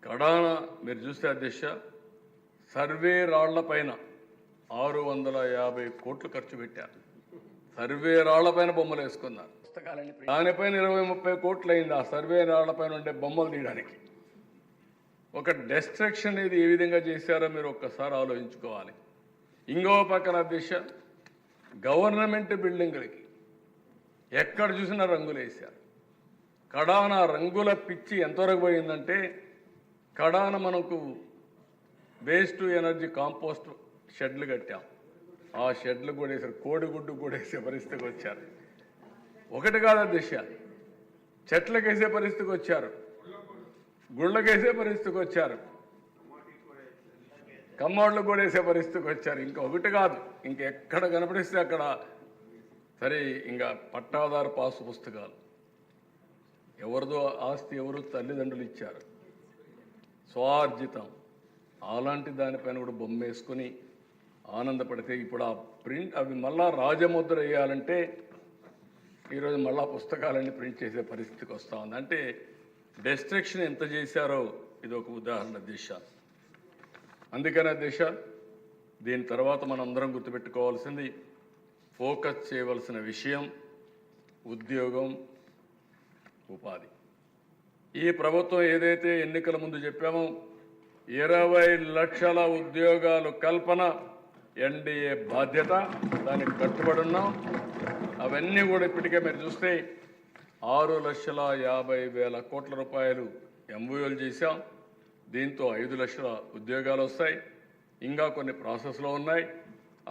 కడాన మీరు చూస్తే అధ్యక్ష సర్వే రాళ్లపైన 650 కోట్లు ఖర్చు పెట్టారు. సర్వే రాళ్లపైన బొమ్మలు వేసుకున్నారు. దానిపైన 20-30 కోట్లు అయింది ఆ సర్వే రాళ్లపైన ఉండే బొమ్మలు తీయడానికి. ఒక డిస్ట్రక్షన్ అనేది ఏ విధంగా చేశారో మీరు ఒక్కసారి ఆలోచించుకోవాలి. ఇంకో పక్కన అధ్యక్ష గవర్నమెంట్ బిల్డింగులకి ఎక్కడ చూసినా రంగులు వేశారు. కడాన రంగుల పిచ్చి ఎంతవరకు పోయిందంటే కడాన మనకు వేస్ట్ టు ఎనర్జీ కాంపోస్ట్ షెడ్లు కట్టాం. ఆ షెడ్లు కూడా వేసారు. కోడిగుడ్డు కూడా వేసే పరిస్థితికి వచ్చారు. ఒకటి కాదు అధ్యక్ష, చెట్లకు వేసే పరిస్థితికి వచ్చారు, గుళ్ళకేసే పరిస్థితికి వచ్చారు, కమ్మోళ్ళకు కూడా వేసే పరిస్థితికి వచ్చారు. ఇంకా ఒకటి కాదు, ఇంకెక్కడ కనపడిస్తే అక్కడ సరే. ఇంకా పట్టాదారు పాసు పుస్తకాలు ఎవరిదో ఆస్తి ఎవరు తల్లిదండ్రులు ఇచ్చారు, స్వార్జితం. అలాంటి దానిపైన కూడా బొమ్మ వేసుకొని ఆనందపడితే ఇప్పుడు ఆ ప్రింట్ అవి మళ్ళా రాజముద్ర వేయాలంటే ఈరోజు మళ్ళా పుస్తకాలన్నీ ప్రింట్ చేసే పరిస్థితికి వస్తూ ఉంది. అంటే డిస్ట్రక్షన్ ఎంత చేశారో ఇది ఒక ఉదాహరణ దిశ. అందుకనే దిశ దీని తర్వాత మనం అందరం గుర్తుపెట్టుకోవాల్సింది, ఫోకస్ చేయవలసిన విషయం ఉద్యోగం, ఉపాధి. ఈ ప్రభుత్వం ఏదైతే ఎన్నికల ముందు చెప్పామో 20 లక్షల ఉద్యోగాలు కల్పన ఎన్డీఏ బాధ్యత, దానికి కట్టుబడి ఉన్నాం. అవన్నీ కూడా ఇప్పటికే మీరు చూస్తే 6,50,000 కోట్ల రూపాయలు ఎంఓయూలు చేశాం. దీంతో 5 లక్షల ఉద్యోగాలు వస్తాయి. ఇంకా కొన్ని ప్రాసెస్లో ఉన్నాయి.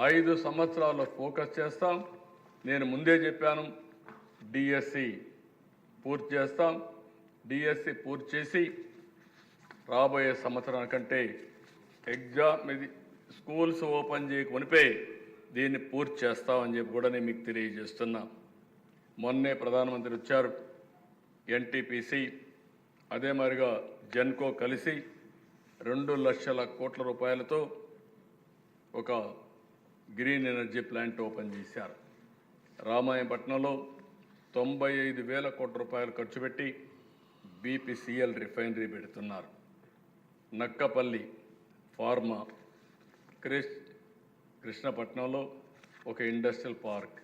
5 సంవత్సరాల్లో ఫోకస్ చేస్తాం. నేను ముందే చెప్పాను, డిఎస్సి పూర్తి చేస్తాం. డిఎస్సి పూర్తి చేసి రాబోయే సంవత్సరానికంటే ఎగ్జామ్ ఇది స్కూల్స్ ఓపెన్ చేయకమునిపే దీన్ని పూర్తి చేస్తామని చెప్పి కూడా నేను మీకు తెలియజేస్తున్నా. మొన్నే ప్రధానమంత్రి వచ్చారు. ఎన్టీపీసీ అదే మాదిరిగా జెన్కో కలిసి 2 లక్షల కోట్ల రూపాయలతో ఒక గ్రీన్ ఎనర్జీ ప్లాంట్ ఓపెన్ చేశారు. రామాయపట్నంలో 95,000 కోట్ల రూపాయలు ఖర్చు పెట్టి బీపీసీఎల్ రిఫైనరీ పెడుతున్నారు. నక్కపల్లి ఫార్మా, కృష్ణపట్నంలో ఒక ఇండస్ట్రియల్ పార్క్,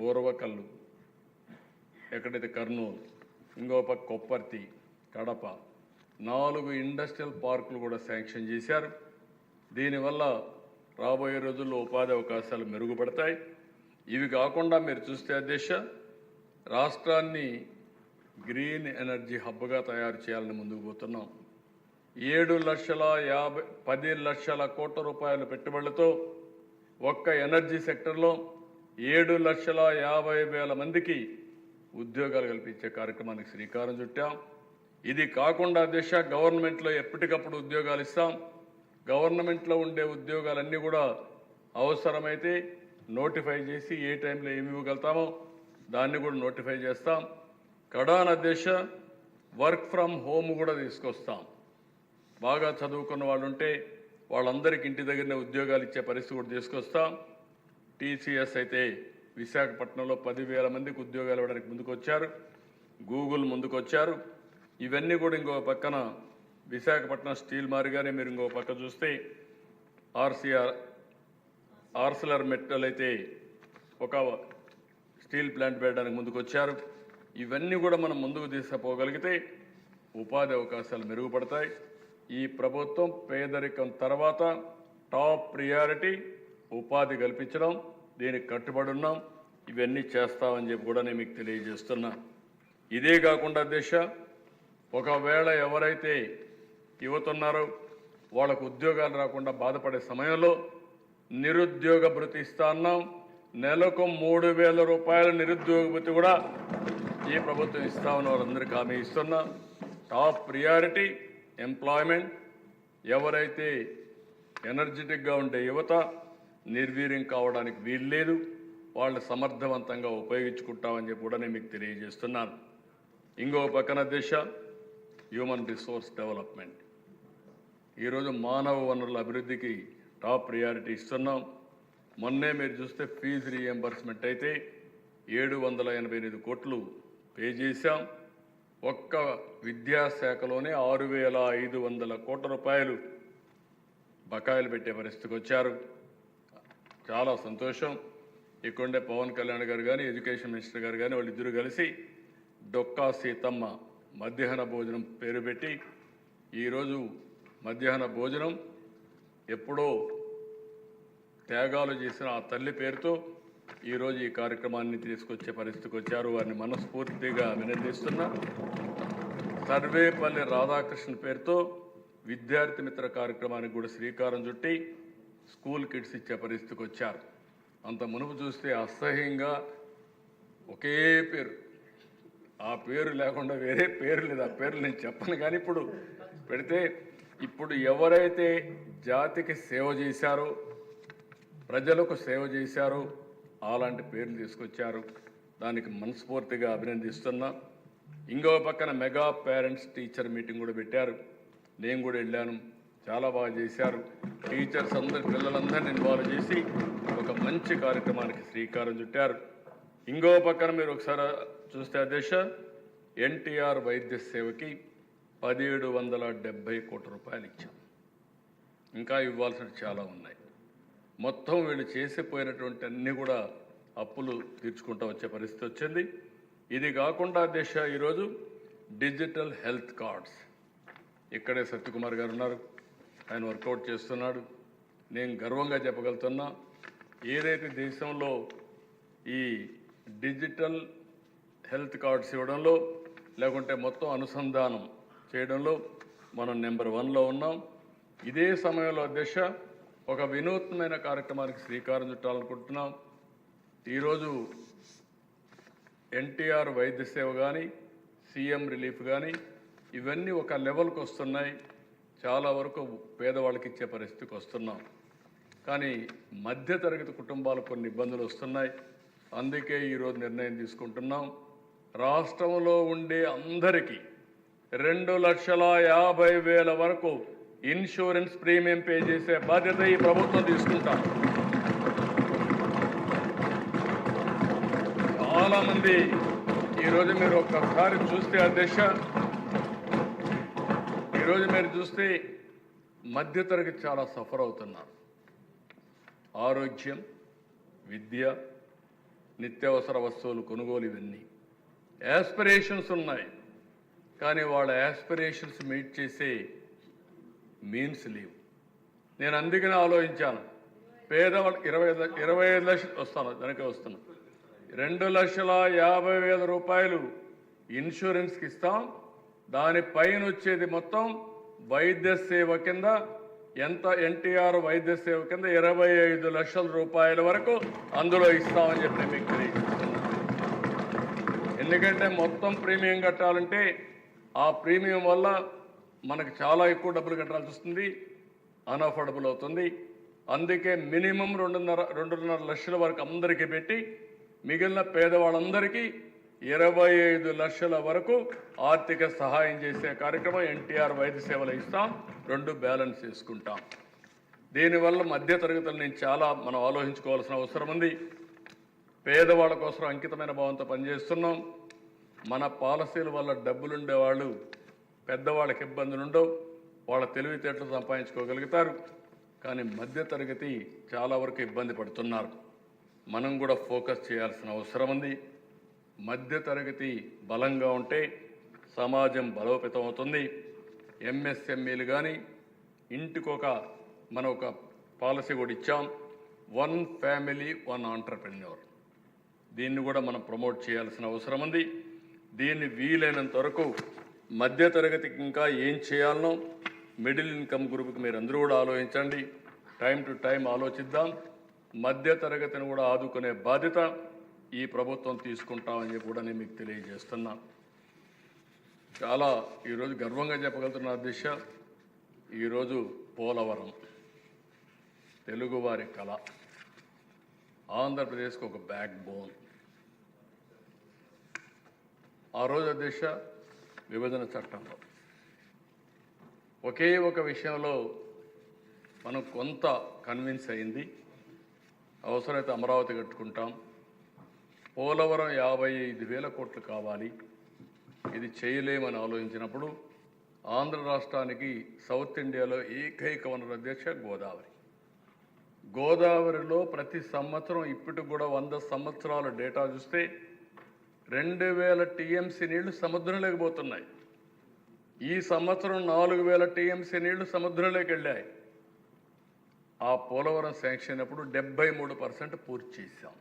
ఓర్వకల్లు ఎక్కడైతే కర్నూలు, ఇంకో పక్క కొప్పర్తి, కడప 4 ఇండస్ట్రియల్ పార్కులు కూడా శాంక్షన్ చేశారు. దీనివల్ల రాబోయే రోజుల్లో ఉపాధి అవకాశాలు మెరుగుపడతాయి. ఇవి కాకుండా మీరు చూస్తే అధ్యక్ష రాష్ట్రాన్ని గ్రీన్ ఎనర్జీ హబ్గా తయారు చేయాలని ముందుకు పోతున్నాం. 10 లక్షల కోట్ల రూపాయల పెట్టుబడులతో ఒక్క ఎనర్జీ సెక్టర్లో 7,50,000 మందికి ఉద్యోగాలు కల్పించే కార్యక్రమానికి శ్రీకారం చుట్టాం. ఇది కాకుండా దిశ గవర్నమెంట్లో ఎప్పటికప్పుడు ఉద్యోగాలు ఇస్తాం. గవర్నమెంట్లో ఉండే ఉద్యోగాలన్నీ కూడా అవసరమైతే నోటిఫై చేసి ఏ టైంలో ఏమి ఇవ్వగలుగుతామో దాన్ని కూడా నోటిఫై చేస్తాం. కడాన దిశ వర్క్ ఫ్రమ్ హోమ్ కూడా తీసుకొస్తాం. బాగా చదువుకున్న వాళ్ళు ఉంటే వాళ్ళందరికీ ఇంటి దగ్గరనే ఉద్యోగాలు ఇచ్చే పరిస్థితి కూడా తీసుకొస్తాం. టీసీఎస్ అయితే విశాఖపట్నంలో 10,000 మందికి ఉద్యోగాలు ఇవ్వడానికి ముందుకు వచ్చారు. గూగుల్ ముందుకు వచ్చారు. ఇవన్నీ కూడా ఇంకో పక్కన విశాఖపట్నం స్టీల్ మారిగానే మీరు ఇంకో పక్క చూస్తే ఆర్సిలర్ మెటల్ అయితే ఒక స్టీల్ ప్లాంట్ పెట్టడానికి ముందుకు వచ్చారు. ఇవన్నీ కూడా మనం ముందుకు తీసుకుపోగలిగితే ఉపాధి అవకాశాలు మెరుగుపడతాయి. ఈ ప్రభుత్వం పేదరికం తర్వాత టాప్ ప్రియారిటీ ఉపాధి కల్పించడం, దీనికి కట్టుబడి ఉన్నాం. ఇవన్నీ చేస్తామని చెప్పి కూడా నేను మీకు తెలియజేస్తున్నా. ఇదే కాకుండా దిశ ఒకవేళ ఎవరైతే యువతున్నారో వాళ్ళకు ఉద్యోగాలు రాకుండా బాధపడే సమయంలో నిరుద్యోగ భృతి ఇస్తా ఉన్నాం. నెలకు 3,000 రూపాయల నిరుద్యోగ భృతి కూడా ఈ ప్రభుత్వం ఇస్తామని వాళ్ళందరికీ హామీ ఇస్తున్నా. Top priority employment. ఎవరైతే ఎనర్జెటిక్గా ఉండే యువత నిర్వీర్యం కావడానికి వీల్లేదు, వాళ్ళు సమర్థవంతంగా ఉపయోగించుకుంటామని చెప్పి కూడా నేను మీకు తెలియజేస్తున్నాను. ఇంకో పక్కన దిశ హ్యూమన్ రిసోర్స్ డెవలప్మెంట్. ఈరోజు మానవ వనరుల అభివృద్ధికి టాప్ ప్రియారిటీ ఇస్తున్నాం. మొన్నే మీరు చూస్తే ఫీజు రీఎంబర్స్మెంట్ అయితే 788 కోట్లు పే చేశాం. ఒక్క విద్యాశాఖలోనే 6,500 కోట్ల రూపాయలు బకాయిలు పెట్టే పరిస్థితికి వచ్చారు. చాలా సంతోషం. ఇక్కడే పవన్ కళ్యాణ్ గారు కానీ ఎడ్యుకేషన్ మినిస్టర్ గారు కానీ వాళ్ళిద్దరూ కలిసి డొక్కా సీతమ్మ మధ్యాహ్న భోజనం పేరు పెట్టి ఈరోజు మధ్యాహ్న భోజనం ఎప్పుడో త్యాగాలు చేసిన ఆ తల్లి పేరుతో ఈరోజు ఈ కార్యక్రమాన్ని తీసుకొచ్చే పరిస్థితికి వచ్చారు. వారిని మనస్ఫూర్తిగా అభినందిస్తున్నా. సర్వేపల్లి రాధాకృష్ణ పేరుతో విద్యార్థి మిత్ర కార్యక్రమానికి కూడా శ్రీకారం చుట్టి స్కూల్ కిట్స్ ఇచ్చే పరిస్థితికి వచ్చారు. అంత మునుపు చూస్తే అసహ్యంగా ఒకే పేరు, ఆ పేరు లేకుండా వేరే పేరు లేదు. ఆ పేర్లు నేను చెప్పను కానీ ఇప్పుడు పెడితే ఇప్పుడు ఎవరైతే జాతికి సేవ చేశారో, ప్రజలకు సేవ చేశారో అలాంటి పేర్లు తీసుకొచ్చారు. దానికి మనస్ఫూర్తిగా అభినందిస్తున్నా. ఇంకో పక్కన మెగా పేరెంట్స్ టీచర్ మీటింగ్ కూడా పెట్టారు. నేను కూడా వెళ్ళాను. చాలా బాగా చేశారు. టీచర్స్ అందరు పిల్లలందరినీ ఇన్వాల్వ్ చేసి ఒక మంచి కార్యక్రమానికి శ్రీకారం చుట్టారు. ఇంకో పక్కన మీరు ఒకసారి చూస్తే అధ్యక్ష, ఎన్టీఆర్ వైద్య సేవకి 1770 కోట్ల రూపాయలు ఇచ్చాం. ఇంకా ఇవ్వాల్సినవి చాలా ఉన్నాయి. మొత్తం వీళ్ళు చేసిపోయినటువంటి అన్నీ కూడా అప్పులు తీర్చుకుంటూ వచ్చే పరిస్థితి వచ్చింది. ఇది కాకుండా అధ్యక్ష ఈరోజు డిజిటల్ హెల్త్ కార్డ్స్, ఇక్కడే సత్యకుమార్ గారు ఉన్నారు, ఆయన వర్కౌట్ చేస్తున్నాడు. నేను గర్వంగా చెప్పగలుగుతున్నా, ఏదైతే దేశంలో ఈ డిజిటల్ హెల్త్ కార్డ్స్ ఇవ్వడంలో లేకుంటే మొత్తం అనుసంధానం చేయడంలో మనం నెంబర్ 1లో ఉన్నాం. ఇదే సమయంలో అధ్యక్ష ఒక వినూత్నమైన కార్యక్రమానికి శ్రీకారం చుట్టాలనుకుంటున్నాం. ఈరోజు ఎన్టీఆర్ వైద్య సేవ కానీ సీఎం రిలీఫ్ కానీ ఇవన్నీ ఒక లెవెల్కి వస్తున్నాయి. చాలా వరకు పేదవాళ్ళకి ఇచ్చే పరిస్థితికి వస్తున్నాం. కానీ మధ్యతరగతి కుటుంబాలకు కొన్ని ఇబ్బందులు వస్తున్నాయి. అందుకే ఈరోజు నిర్ణయం తీసుకుంటున్నాం. రాష్ట్రంలో ఉండే అందరికీ 2,50,000 వరకు ఇన్సూరెన్స్ ప్రీమియం పే చేసే బాధ్యత ఈ ప్రభుత్వం తీసుకుంటాం. చాలామంది ఈరోజు మీరు ఒక్కసారి చూస్తే అధ్యక్ష, ఈరోజు మీరు చూస్తే మధ్యతరగతి చాలా సఫర్ అవుతున్నారు. ఆరోగ్యం, విద్య, నిత్యావసర వస్తువులు కొనుగోలు, ఇవన్నీ యాస్పిరేషన్స్ ఉన్నాయి. కానీ వాళ్ళ యాస్పిరేషన్స్ మీట్ చేసే మీన్స్ లేవు. నేను అందుకనే ఆలోచించాను, పేదవాళ్ళకి 25 లక్షలు వస్తాను, దానికే వస్తున్నాను, 2,50,000 రూపాయలు ఇన్సూరెన్స్కి ఇస్తాం. దానిపైన వచ్చేది మొత్తం వైద్య సేవ కింద ఎంత, ఎన్టీఆర్ వైద్య సేవ కింద 25 లక్షల రూపాయల వరకు అందులో ఇస్తామని చెప్పి మీకు తెలియజేస్తున్నాను. ఎందుకంటే మొత్తం ప్రీమియం కట్టాలంటే ఆ ప్రీమియం వల్ల మనకు చాలా ఎక్కువ డబ్బులు కట్టాల్సి వస్తుంది, అన్అఫోర్డబుల్ అవుతుంది. అందుకే మినిమం 2.5 లక్షల వరకు అందరికీ పెట్టి మిగిలిన పేదవాళ్ళందరికీ 25 లక్షల వరకు ఆర్థిక సహాయం చేసే కార్యక్రమం ఎన్టీఆర్ వైద్య సేవలు ఇస్తాం. 2 బ్యాలెన్స్ చేసుకుంటాం. దీనివల్ల మధ్యతరగతులు నేను చాలా మనం ఆలోచించుకోవాల్సిన అవసరం ఉంది. పేదవాళ్ళ కోసం అంకితమైన భావంతో పనిచేస్తున్నాం. మన పాలసీల వల్ల డబ్బులుండేవాళ్ళు, పెద్దవాళ్ళకి ఇబ్బందులు ఉండవు, వాళ్ళ తెలివితేటలు సంపాదించుకోగలుగుతారు. కానీ మధ్యతరగతి చాలా వరకు ఇబ్బంది పడుతున్నారు. మనం కూడా ఫోకస్ చేయాల్సిన అవసరం ఉంది. మధ్యతరగతి బలంగా ఉంటే సమాజం బలోపేతం అవుతుంది. ఎంఎస్ఎంఈలు కానీ ఇంటికొక మనం ఒక పాలసీ కూడా ఇచ్చాం, 1 ఫ్యామిలీ 1 ఆంటర్‌ప్రెన్యూర్. దీన్ని కూడా మనం ప్రమోట్ చేయాల్సిన అవసరం ఉంది. దీన్ని వీలైనంత వరకు మధ్యతరగతికి ఇంకా ఏం చేయాలనో మిడిల్ ఇన్కమ్ గ్రూప్కి మీరు అందరూ కూడా ఆలోచించండి. టైం టు టైం ఆలోచిద్దాం. మధ్యతరగతిని కూడా ఆదుకునే బాధ్యత ఈ ప్రభుత్వం తీసుకుంటామని చెప్పి కూడా నేను మీకు తెలియజేస్తున్నా. చాలా ఈరోజు గర్వంగా చెప్పగలుగుతున్న దిశ, ఈరోజు పోలవరం తెలుగువారి కళ, ఆంధ్రప్రదేశ్కి ఒక బ్యాక్ బోన్. ఆ రోజు దిశ విభజన చట్టంలో ఒకే ఒక విషయంలో మనం కొంత కన్విన్స్ అయింది, అవసరమైతే అమరావతి కట్టుకుంటాం, పోలవరం 55,000 కోట్లు కావాలి, ఇది చేయలేమని ఆలోచించినప్పుడు ఆంధ్ర రాష్ట్రానికి సౌత్ ఇండియాలో ఏకైక వనరు అధ్యక్ష గోదావరి. గోదావరిలో ప్రతి సంవత్సరం ఇప్పటికి కూడా 100 సంవత్సరాల డేటా చూస్తే 2000 టీఎంసీ నీళ్లు సముద్రంలోకి పోతున్నాయి. ఈ సంవత్సరం 4000 టీఎంసీ నీళ్లు సముద్రంలోకి వెళ్ళాయి. ఆ పోలవరం శాంక్షన్ అయినప్పుడు 73% పూర్తి చేశాం.